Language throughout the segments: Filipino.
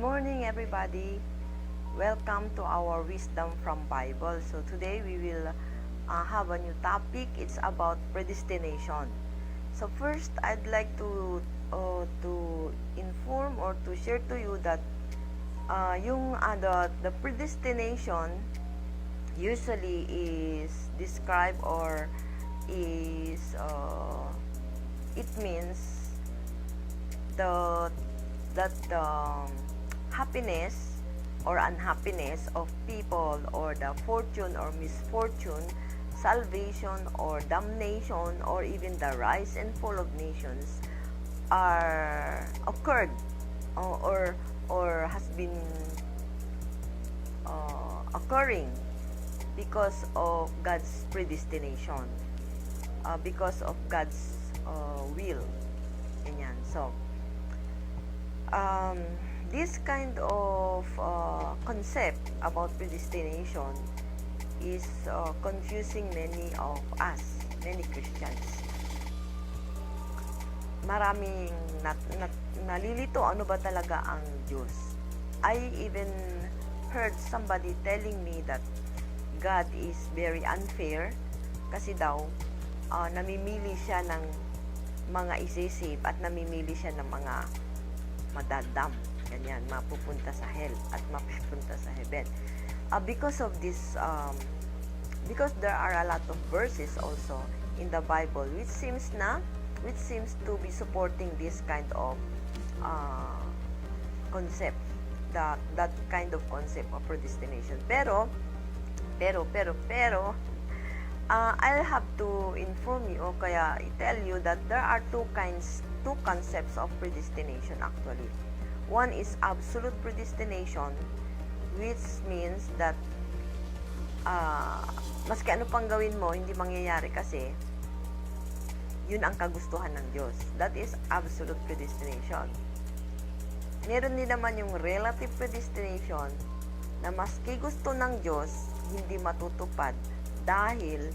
morning, everybody. Welcome to our Wisdom from Bible. So today we will have a new topic. It's about predestination. So first, I'd like to inform or to share to you that the predestination usually is described or is it means that the happiness or unhappiness of people, or the fortune or misfortune, salvation or damnation, or even the rise and fall of nations are occurred or has been occurring because of God's predestination, because of God's will. Ganyan. So, this kind of concept about predestination is confusing many of us, many Christians. Maraming nalilito, ano ba talaga ang Diyos? I even heard somebody telling me that God is very unfair kasi daw namimili siya ng mga isisave at namimili siya ng mga madadam, ganyan, mapupunta sa hell at mapupunta sa heaven. Because of this, because there are a lot of verses also in the Bible which seems to be supporting this kind of concept, that kind of concept of predestination. Pero I'll have to inform you, o kaya i-tell you that there are two concepts of predestination actually. One is absolute predestination, which means that maski ano pang gawin mo, hindi mangyayari kasi yun ang kagustuhan ng Diyos. That is absolute predestination. Meron din naman yung relative predestination na maski gusto ng Diyos, hindi matutupad dahil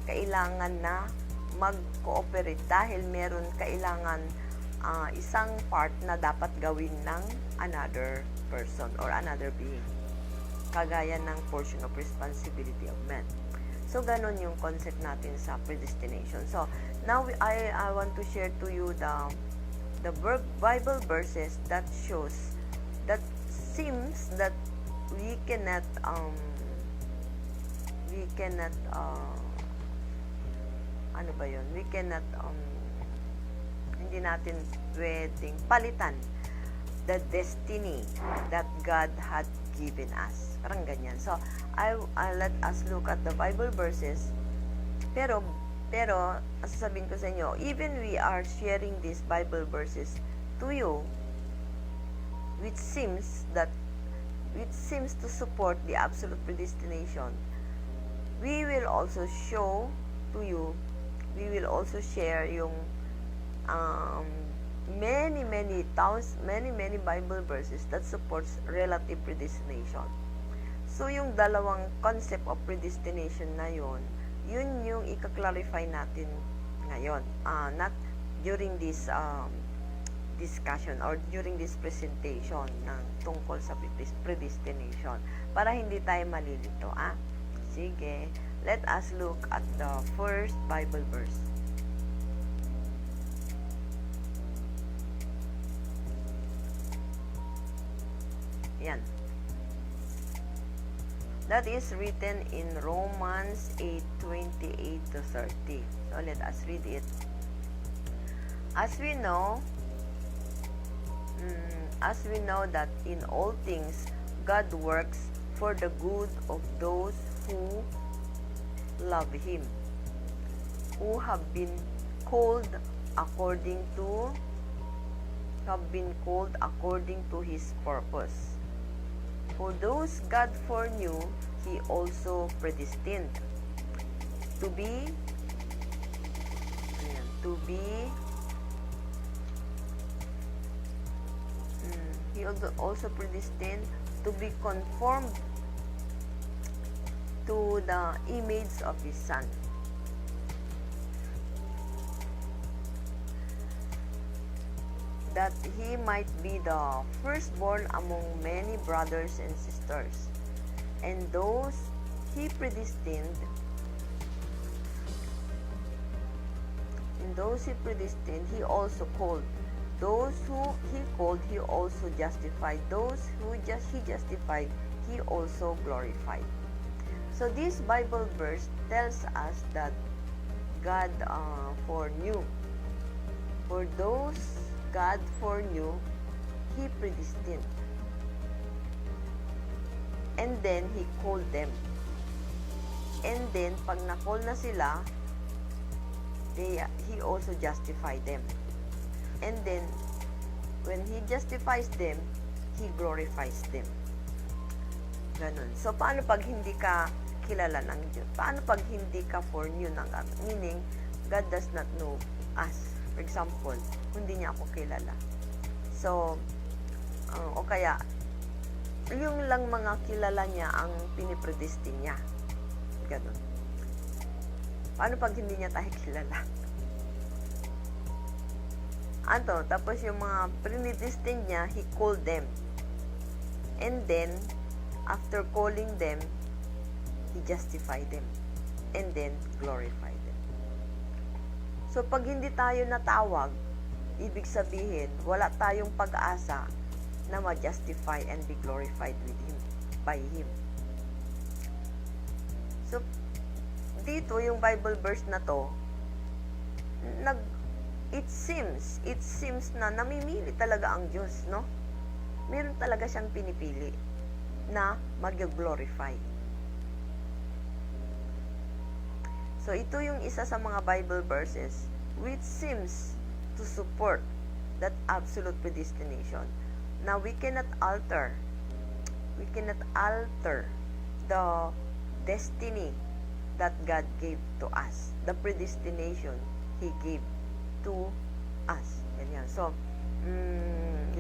kailangan na mag-cooperate, dahil meron kailangan isang part na dapat gawin ng another person or another being, kagaya ng portion of responsibility of man. So ganon yung concept natin sa predestination. So now I want to share to you the Bible verses that shows, that seems that we cannot hindi natin pwedeng palitan the destiny that God had given us. Parang ganyan. So, I let us look at the Bible verses. Pero, sasabihin ko sa inyo, even we are sharing these Bible verses to you, which seems to support the absolute predestination, we will also show to you, we will also share yung many Bible verses that supports relative predestination. So yung dalawang concept of predestination na yun yung i-clarify natin ngayon, not during this discussion or during this presentation ng tungkol sa predestination, para hindi tayo malilito. Sige, let us look at the first Bible verse. Yan. That is written in Romans 8:28 to 30. So let us read it. As we know that in all things God works for the good of those who love Him, who have been called according to His purpose. For those God foreknew, He also predestined to be He also predestined to be conformed to the image of His Son. that he might be the firstborn among many brothers and sisters. And those he predestined, he also called. Those who he called, he also justified. Those who he justified, he also glorified. So this Bible verse tells us that God foreknew. For those God foreknew, He predestined. And then, He called them. And then, pag na-call na sila, He also justified them. And then, when He justifies them, He glorifies them. Ganun. So, paano pag hindi ka kilala ng Diyos? Paano pag hindi ka foreknew ng God? Meaning, God does not know us. For example, hindi niya ako kilala. So, o kaya, yung lang mga kilala niya ang pinipredestin niya. Ganun. Paano pag hindi niya tayo kilala? Tapos yung mga predestined niya, He called them. And then, after calling them, He justified them. And then, glorified them. So, pag hindi tayo natawag, ibig sabihin, wala tayong pag-asa na ma-justify and be glorified with Him, by Him. So, dito, yung Bible verse na to, it seems na namimili talaga ang Diyos, no? Meron talaga siyang pinipili na mag-glorify. So, ito yung isa sa mga Bible verses which seems to support that absolute predestination. Now, we cannot alter the destiny that God gave to us. The predestination He gave to us. Ganyan. So,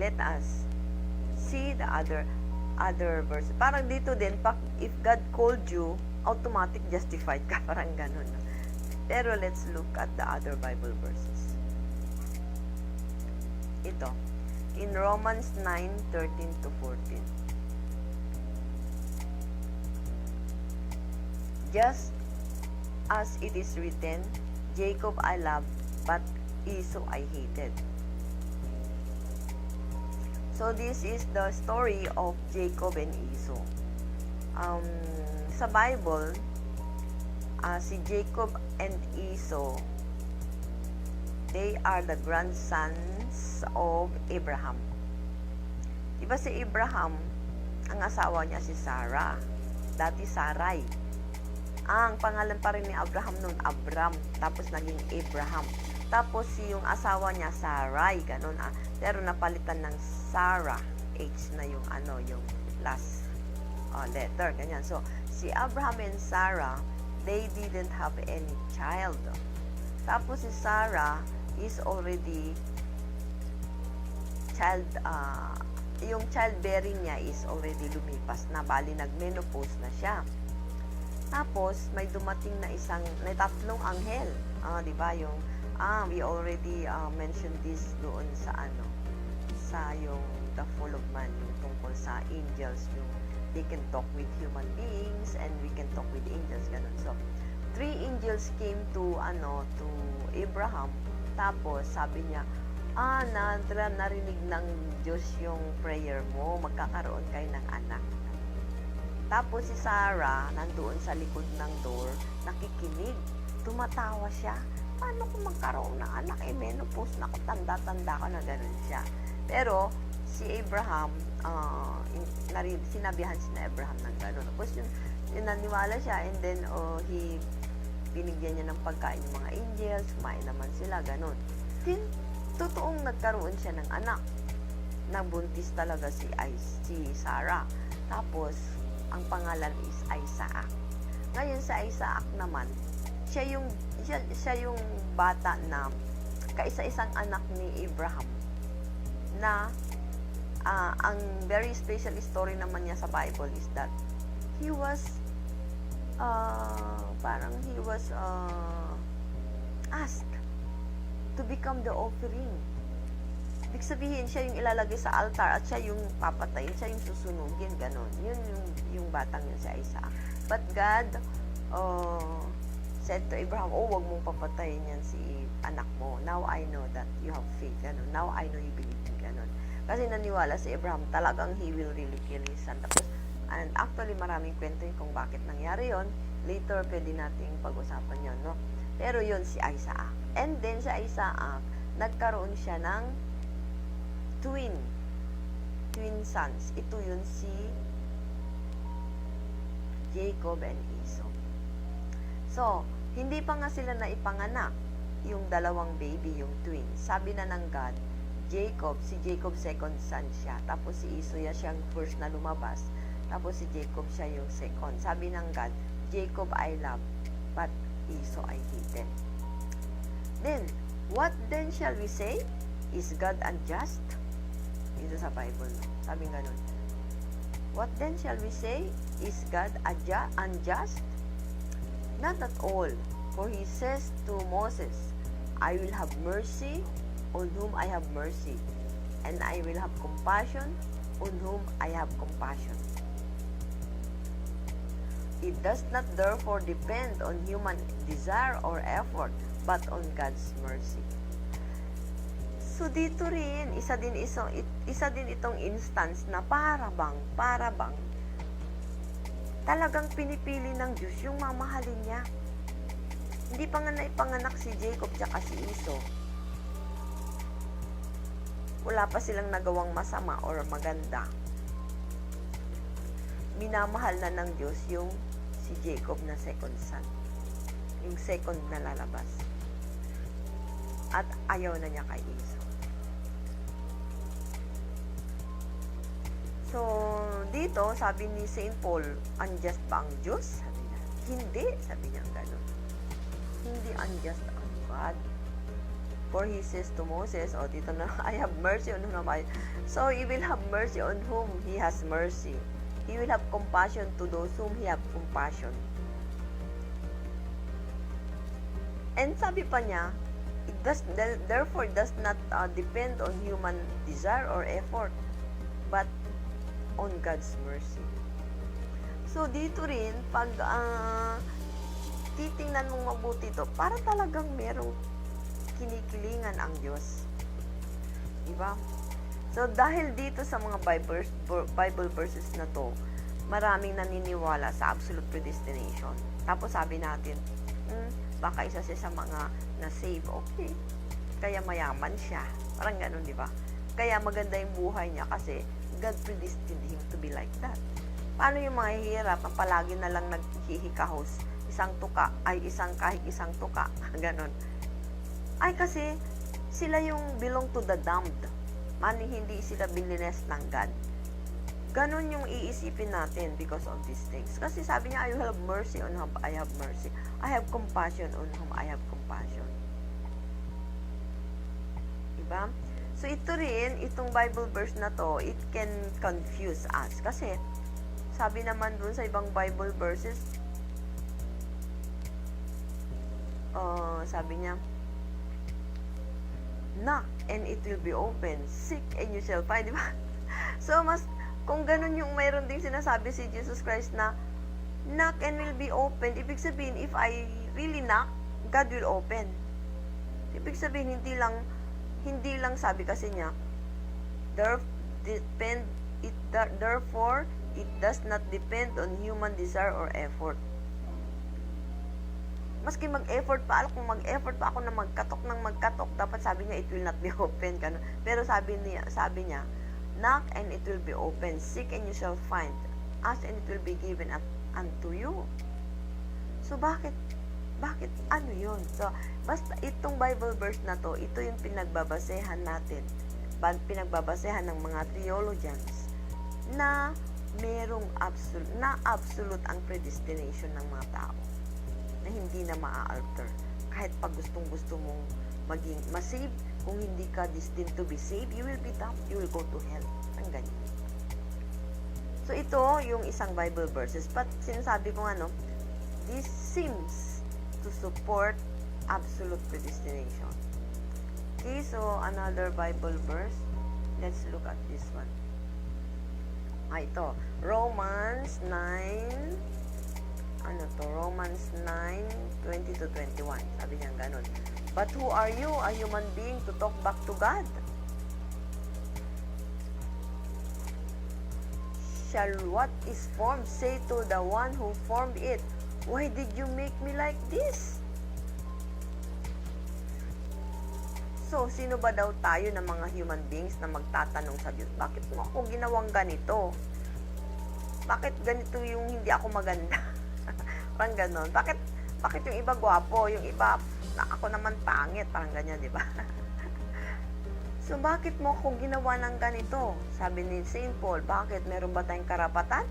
let us see the other verse. Parang dito din, if God called you, automatic justified ka. Parang ganun. Pero let's look at the other Bible verses. Ito. In Romans 9:13-14. Just as it is written, Jacob I loved, but Esau I hated. So this is the story of Jacob and Esau. Sa Bible, si Jacob and Esau, they are the grandsons of Abraham. Diba si Abraham, ang asawa niya si Sarah. Dati Sarai. Ang pangalan pa rin ni Abraham noon, Abram. Tapos naging Abraham. Tapos yung asawa niya, Sarai. Ganun. Pero napalitan ng Sarah. H na yung yung last letter. Ganyan. So, si Abraham and Sarah, they didn't have any child. Tapos si Sarah is already yung childbearing niya is already lumipas na, bali nag-menopause na siya. Tapos may dumating na tatlong anghel. Di ba yung we already mentioned this doon sa sa yung The Fall of Man, yung tungkol sa angels, yung they can talk with human beings and we can talk with angels, ganun. So, 3 angels came to Abraham. Tapos sabi niya, narinig ng Diyos yung prayer mo, magkakaroon kayo ng anak. Tapos si Sarah, nandoon sa likod ng door, nakikinig, tumatawa siya. Paano kung magkaroon ng anak? Menopause na ako, tanda-tanda ko na ganun siya. Pero, si Abraham, sinabihan si Abraham ng gano'n. Tapos yun naniwala siya, and then binigyan niya ng pagkain yung mga angels, kumain naman sila, gano'n. Then, totoong nagkaroon siya ng anak. Nabuntis talaga si Sarah. Tapos, ang pangalan is Isaac. Ngayon sa Isaac naman, siya yung bata na kaisa-isang anak ni Abraham na ang very special story naman niya sa Bible is that he was asked to become the offering Ibig sabihin, siya yung ilalagay sa altar at siya yung papatayin, siya yung susunugin, ganon. Yun yung batang yun si Isaac. But God said to Abraham, wag mong papatayin yan si anak mo. Now I know that you have faith, ganon. Now I know you believe me, ganon. Kasi naniwala si Abraham, talagang he will really kill his son. Tapos, and actually, maraming kwento yun kung bakit nangyari yon. Later, pwede nating pag-usapan yon, no? Pero yun si Isaac. And then, si Isaac, nagkaroon siya ng twin sons. Ito yun si Jacob and Esau. So, hindi pa nga sila naipanganak yung dalawang baby, yung twins. Sabi na ng God, si Jacob second son siya. Tapos si Esau siyang first na lumabas. Tapos si Jacob siya yung second. Sabi ng God, Jacob I love, but Esau I hated. Then, what then shall we say? Is God unjust? Ito sa Bible, no? Sabi ganun. What then shall we say? Is God unjust? Not at all. For he says to Moses, I will have mercy on whom I have mercy, and I will have compassion on whom I have compassion. It does not therefore depend on human desire or effort, but on God's mercy. So dito rin, isa din itong instance na para bang talagang pinipili ng Diyos yung mamahalin niya. Hindi pa nga naipanganak si Jacob tsaka si Esau. Wala pa silang nagawang masama or maganda. Minamahal na ng Diyos yung si Jacob na second son. Yung second na lalabas. At ayaw na niya kay Esau. So, dito, sabi ni St. Paul, unjust ba ang Diyos? Sabi niya, hindi. Sabi niya gano'n. Hindi unjust ang God. For he says to Moses, dito na, I have mercy on whom I. So, he will have mercy on whom he has mercy. He will have compassion to those whom he have compassion. And sabi pa niya, therefore does not depend on human desire or effort, but on God's mercy. So, dito rin, pag titingnan mong mabuti ito, para talagang merong kinikilingan ang Diyos. Diba? So, dahil dito sa mga Bible verses na to, maraming naniniwala sa absolute predestination. Tapos sabi natin, baka isa siya sa mga na-save. Okay. Kaya mayaman siya. Parang ganun, di ba? Kaya maganda yung buhay niya kasi God predestined him to be like that. Paano yung mga hirap, palagi na lang naghihikahos, kahig isang tuka, ganon. Ay kasi, sila yung belong to the damned. Maning hindi sila binlines ng God. Ganon yung iisipin natin because of these things. Kasi sabi niya, I will have mercy on whom I have mercy. I have compassion on whom I have compassion. Diba? So, ito rin, itong Bible verse na to, it can confuse us. Kasi, sabi naman dun sa ibang Bible verses, sabi niya, knock and it will be open. Seek and you shall find. Diba? So, kung ganun yung mayroon ding sinasabi si Jesus Christ na, knock and will be open. Ibig sabihin, if I really knock, God will open. Ibig sabihin, hindi lang sabi kasi niya, therefore, it does not depend on human desire or effort. Maski mag-effort pa, kung mag-effort pa ako na magkatok, dapat sabi niya, it will not be open. Pero sabi niya, knock and it will be open. Seek and you shall find. Ask and it will be given unto you. So, bakit ano yun? So, basta itong Bible verse na to, ito yung pinagbabasehan natin. Pinagbabasehan ng mga theologians na merong absolute ang predestination ng mga tao na hindi na maa-alter. Kahit pag gustong-gusto mong maging masave, kung hindi ka destined to be saved, you will be damned, you will go to hell. Ang ganyan. So, ito yung isang Bible verses. But, sinasabi ko this seems to support absolute predestination. See, so another Bible verse. Let's look at this one. Ito. Romans 9, Romans 9:20 to 21. Sabi niya ganun. But who are you, a human being, to talk back to God? Shall what is formed say to the one who formed it, why did you make me like this? So, sino ba daw tayo na mga human beings na magtatanong sa Diyos, bakit mo ako ginawang ganito? Bakit ganito yung hindi ako maganda? Parang ganon. Bakit yung iba gwapo, yung iba, na ako naman pangit, parang ganyan, di ba? So, bakit mo ako ginawa ng ganito? Sabi ni St. Paul, bakit? Meron ba tayong karapatan?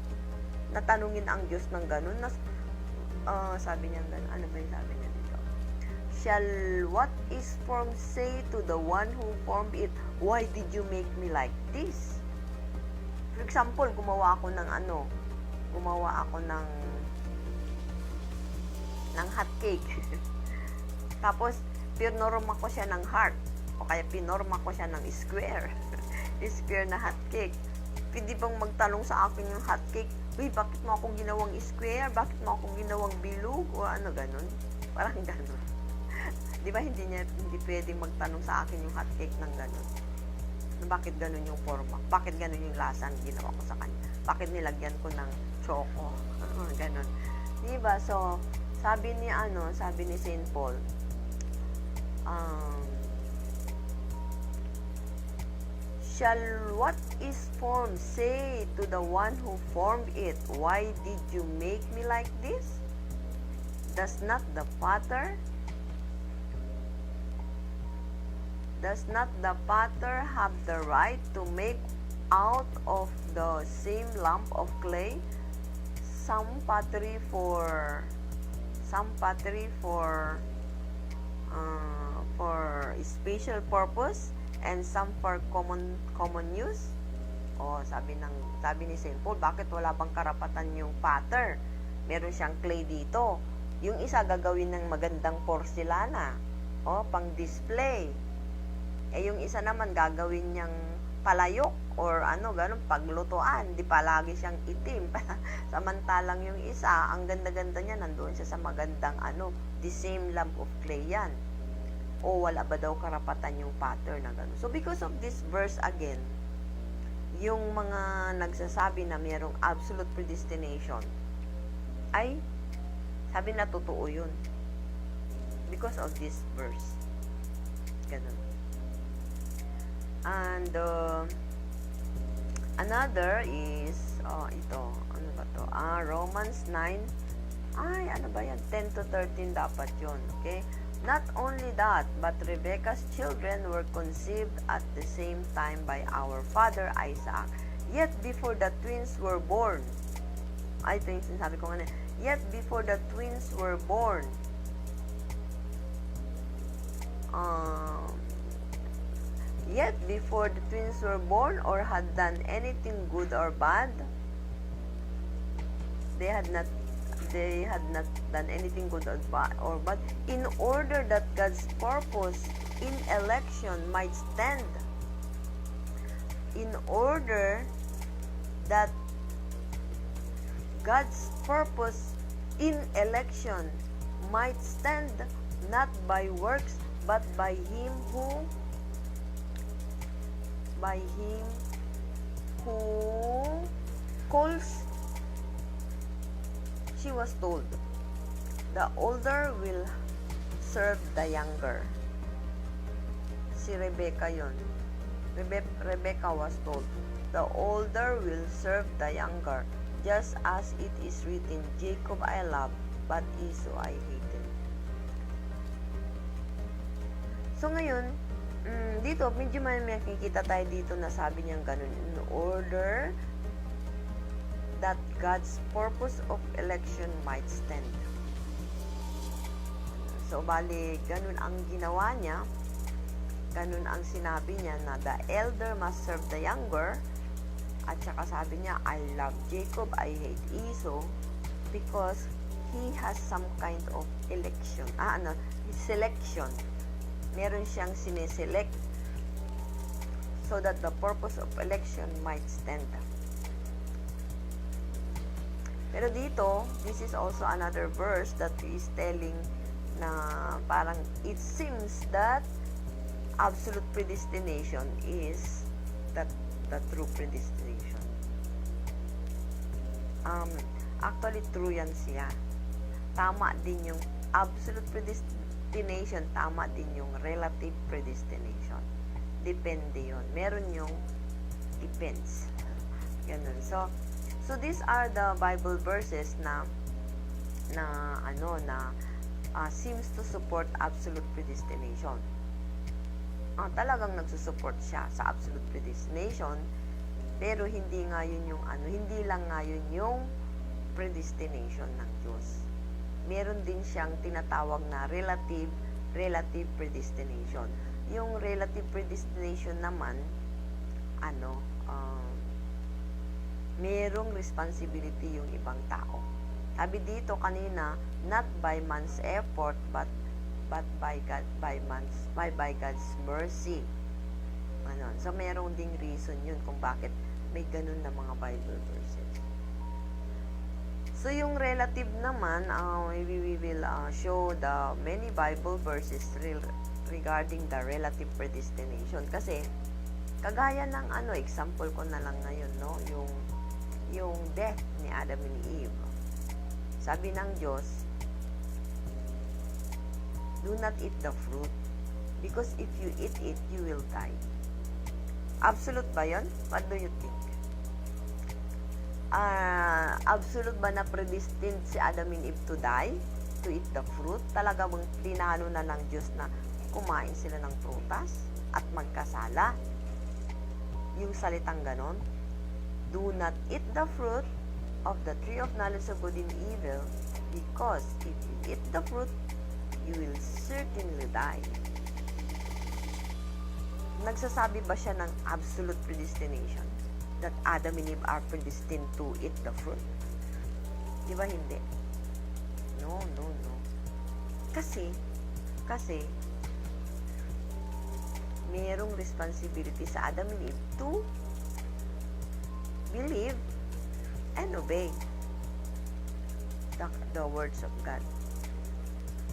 Natanungin ang Diyos ng ganun? Sabi niya ganun. Ano ba yung sabi niya dito? Shall what is formed say to the one who formed it, why did you make me like this? For example, gumawa ako ng hot cake. Tapos, pinorma ko siya ng heart. O kaya pinorma ko siya ng square. Square na hot cake. Pwede bang magtanong sa akin yung hot cake, uy, bakit mo akong ginawang square? Bakit mo akong ginawang bilog? O ano, ganun? Parang ganun. Di ba hindi pwedeng magtanong sa akin yung hot cake ng ganun? Bakit ganun yung forma? Bakit ganun yung lasa ang ginawa ko sa kanya? Bakit nilagyan ko ng choco? Ganun. Di ba? So, sabi ni St. Paul, shall what is formed say to the one who formed it, why did you make me like this? Does not the potter have the right to make out of the same lump of clay some pottery for special purpose and some for common use? O, sabi ni St. Paul, bakit wala bang karapatan yung potter? Meron siyang clay dito. Yung isa gagawin ng magandang porcelana, o pang display. Yung isa naman gagawin niyang palayok or ganun, paglutuan. Di palagi siyang itim. Samantalang yung isa, ang ganda-ganda niya, nandoon siya sa magandang the same lump of clay yan. O wala ba daw karapatan yung potter na gano'n? So, because of this verse again, yung mga nagsasabi na mayroong absolute predestination, ay, sabi na totoo yun. Because of this verse. Ganun. And, another is, ito, ano ba to? Romans 9, ay, ano ba yan? 10 to 13 dapat yun, okay? Not only that, but Rebekah's children were conceived at the same time by our father Isaac. Yet before the twins were born, ito yung sinasabi ko nga na, yet before the twins were born, or had done anything good or bad, they had not done anything good or bad, in order that God's purpose in election might stand. In order that God's purpose in election might stand, not by works, but by Him who calls. She was told, the older will serve the younger. Si Rebecca yun. Rebecca was told, the older will serve the younger, just as it is written, Jacob I love, but Esau I hated. So ngayon, dito, medyo may makikita tayo dito na sabi niyang ganun, in order that God's purpose of election might stand. So, bali, ganun ang ginawa niya, ganun ang sinabi niya na the elder must serve the younger, at saka sabi niya, I love Jacob, I hate Esau, because he has some kind of selection, meron siyang sineselect so that the purpose of election might stand. Pero dito, this is also another verse that is telling na parang it seems that absolute predestination is the true predestination. Actually, true yan siya. Tama din yung absolute predestination, tama din yung relative predestination. Depende yun. Meron yung depends. Ganun. So these are the Bible verses na seems to support absolute predestination. Talagang nagsusupport siya sa absolute predestination, pero hindi nga yun yung hindi lang nga yun yung predestination ng Diyos. Meron din siyang tinatawag na relative predestination. Yung relative predestination naman, merong responsibility yung ibang tao. Sabi dito kanina, not by man's effort, but by God's mercy. So merong ding reason yun kung bakit may ganun na mga Bible verses. So yung relative naman, we will show the many Bible verses regarding the relative predestination. Kasi kagaya ng example ko na lang ngayon, no, yung death ni Adam and Eve. Sabi ng Diyos, do not eat the fruit because if you eat it, you will die. Absolute ba yun? What do you think? Absolute ba na predestined si Adam and Eve to die? To eat the fruit? Talaga bang plinano na ng Diyos na kumain sila ng prutas at magkasala? Yung salitang ganon? Do not eat the fruit of the tree of knowledge of good and evil, because if you eat the fruit, you will certainly die. Nagsasabi ba siya ng absolute predestination? That Adam and Eve are predestined to eat the fruit? Di ba hindi? No. Kasi, mayroong responsibility sa Adam and Eve to believe and obey the words of God.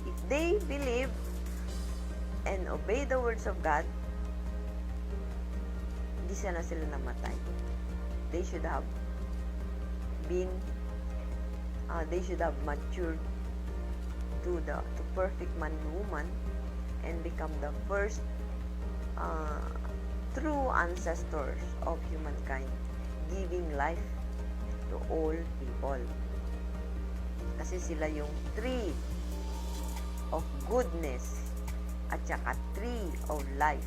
If they believe and obey the words of God, hindi na sila namatay. They should have matured to perfect man and woman and become the first true ancestors of humankind, giving life to all people. Kasi sila yung tree of goodness at saka tree of life.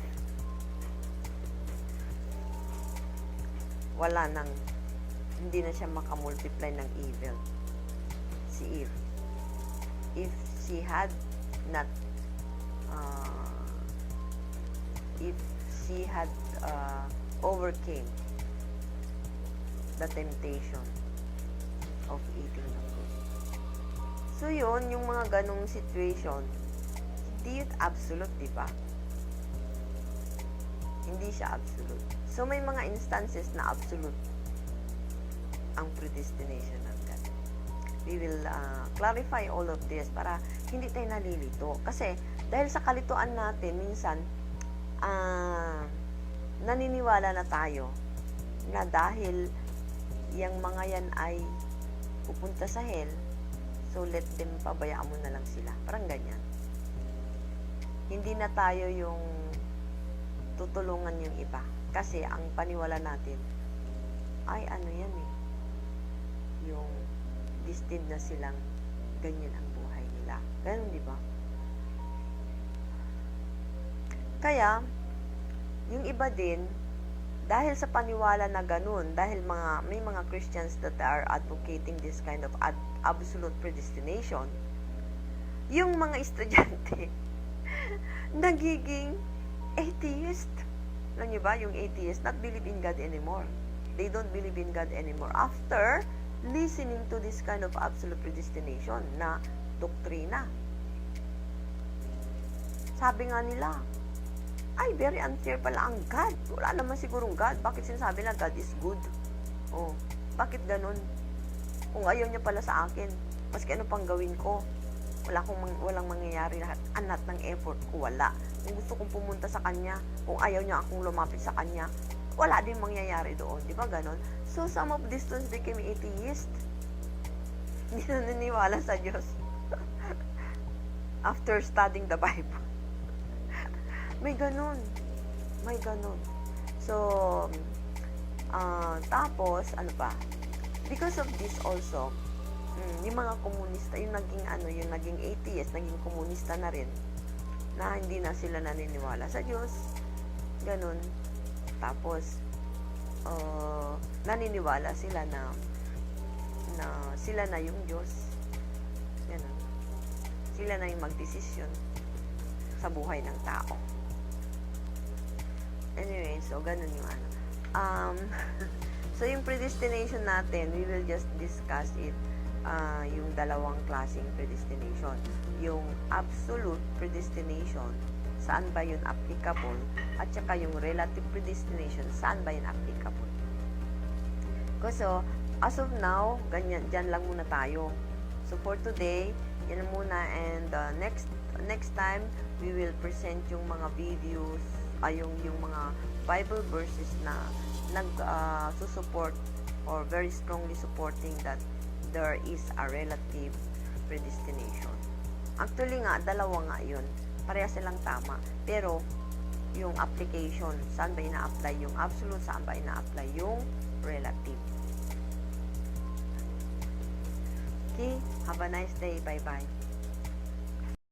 Hindi na siya makamultiply ng evil. Si Eve. If she had overcame the temptation of eating the fruit. So yun, yung mga ganong situation, hindi yun absolute, di ba? Hindi siya absolute. So may mga instances na absolute ang predestination ng God. We will clarify all of this para hindi tayo nalilito. Kasi dahil sa kalituan natin, minsan naniniwala na tayo na dahil yung mga yan ay pupunta sa hell, so let them, pabayaan mo na lang sila. Parang ganyan. Hindi na tayo yung tutulungan yung iba. Kasi ang paniwala natin, ay yan yung destined na silang ganyan ang buhay nila. Ganun, di ba? Kaya, yung iba din, dahil sa paniwala na ganun, dahil may mga Christians that are advocating this kind of absolute predestination, yung mga estudyante, nagiging atheist. Alam niyo ba, yung atheist, not believe in God anymore. They don't believe in God anymore after listening to this kind of absolute predestination na doktrina. Sabi nga nila, ay, very unfair pala ang God. Wala naman sigurong God. Bakit sinasabi na God is good? Oh, bakit ganun? Kung ayaw niya pala sa akin, maski ano pang gawin ko, walang mangyayari lahat. Lahat ng effort ko, wala. Kung gusto kong pumunta sa kanya, kung ayaw niya akong lumapit sa kanya, wala din mangyayari doon. Di ba ganon? So, some of these students became atheist. Hindi na naniniwala sa Diyos. After studying the Bible. May ganun. May ganun. So, tapos, ano pa? Because of this also, yung mga komunista, yung naging atheist, naging komunista na rin, na hindi na sila naniniwala sa Diyos. Ganun. Tapos, naniniwala sila na sila na yung Diyos. Ganun. Sila na yung magdesisyon sa buhay ng tao. Anyway, so ganun yung so yung predestination natin, we will just discuss it, yung dalawang klaseng predestination. Yung absolute predestination, saan ba yun applicable, at saka yung relative predestination, saan ba yun applicable. So, as of now, dyan lang muna tayo. So, for today, yan muna, and next time, we will present yung mga videos, yung mga Bible verses na nag-support or very strongly supporting that there is a relative predestination. Actually nga, dalawa nga yun. Pareha silang tama. Pero, yung application, saan ba ina-apply yung absolute, saan ba ina-apply yung relative. Okay? Have a nice day. Bye-bye.